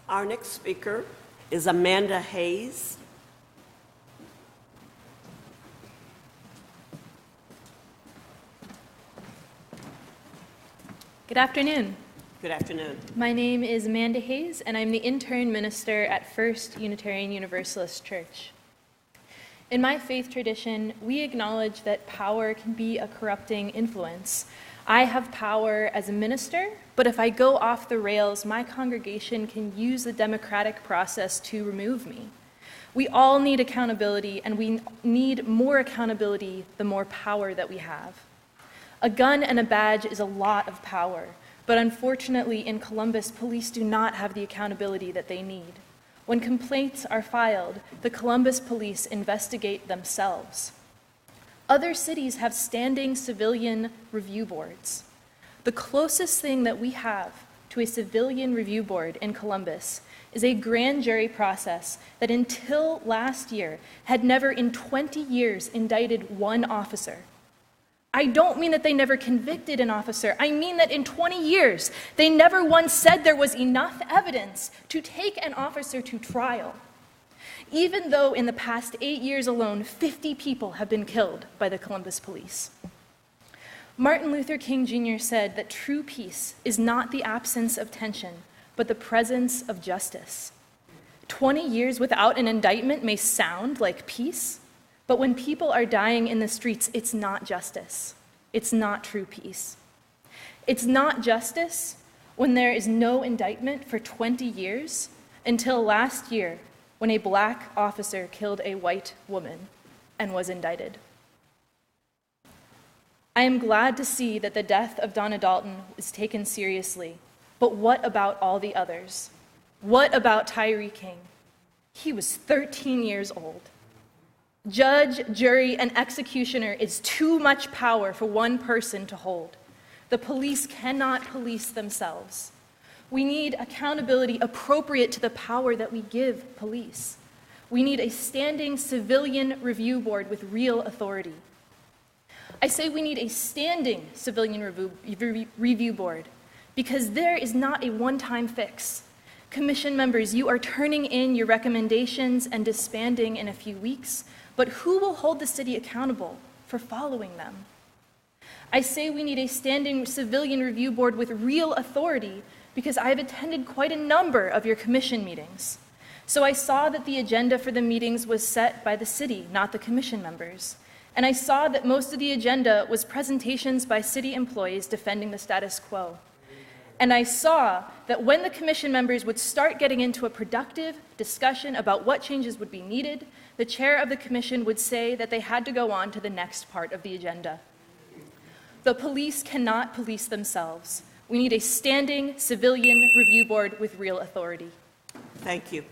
Our next speaker is Amanda Hayes. Good afternoon. Good afternoon. My name is Amanda Hayes, and I'm the intern minister at First Unitarian Universalist Church. In my faith tradition, we acknowledge that power can be a corrupting influence. I have power as a minister, but if I go off the rails, my congregation can use the democratic process to remove me. We all need accountability, and we need more accountability the more power that we have. A gun and a badge is a lot of power, but unfortunately in Columbus, police do not have the accountability that they need. When complaints are filed, the Columbus police investigate themselves. Other cities have standing civilian review boards. The closest thing that we have to a civilian review board in Columbus is a grand jury process that until last year had never in 20 years indicted one officer. I don't mean that they never convicted an officer. I mean that in 20 years, they never once said there was enough evidence to take an officer to trial. Even though in the past 8 years alone, 50 people have been killed by the Columbus police. Martin Luther King Jr. said that true peace is not the absence of tension, but the presence of justice. 20 years without an indictment may sound like peace, but when people are dying in the streets, it's not justice. It's not true peace. It's not justice when there is no indictment for 20 years until last year when a black officer killed a white woman and was indicted. I am glad to see that the death of Donna Dalton is taken seriously, but what about all the others? What about Tyree King? He was 13 years old. Judge, jury, and executioner is too much power for one person to hold. The police cannot police themselves. We need accountability appropriate to the power that we give police. We need a standing civilian review board with real authority. I say we need a standing civilian review board because there is not a one-time fix. Commission members, you are turning in your recommendations and disbanding in a few weeks, but who will hold the city accountable for following them? I say we need a standing civilian review board with real authority because I have attended quite a number of your commission meetings. So I saw that the agenda for the meetings was set by the city, not the commission members. And I saw that most of the agenda was presentations by city employees defending the status quo. And I saw that when the commission members would start getting into a productive discussion about what changes would be needed, the chair of the commission would say that they had to go on to the next part of the agenda. The police cannot police themselves. We need a standing civilian review board with real authority. Thank you.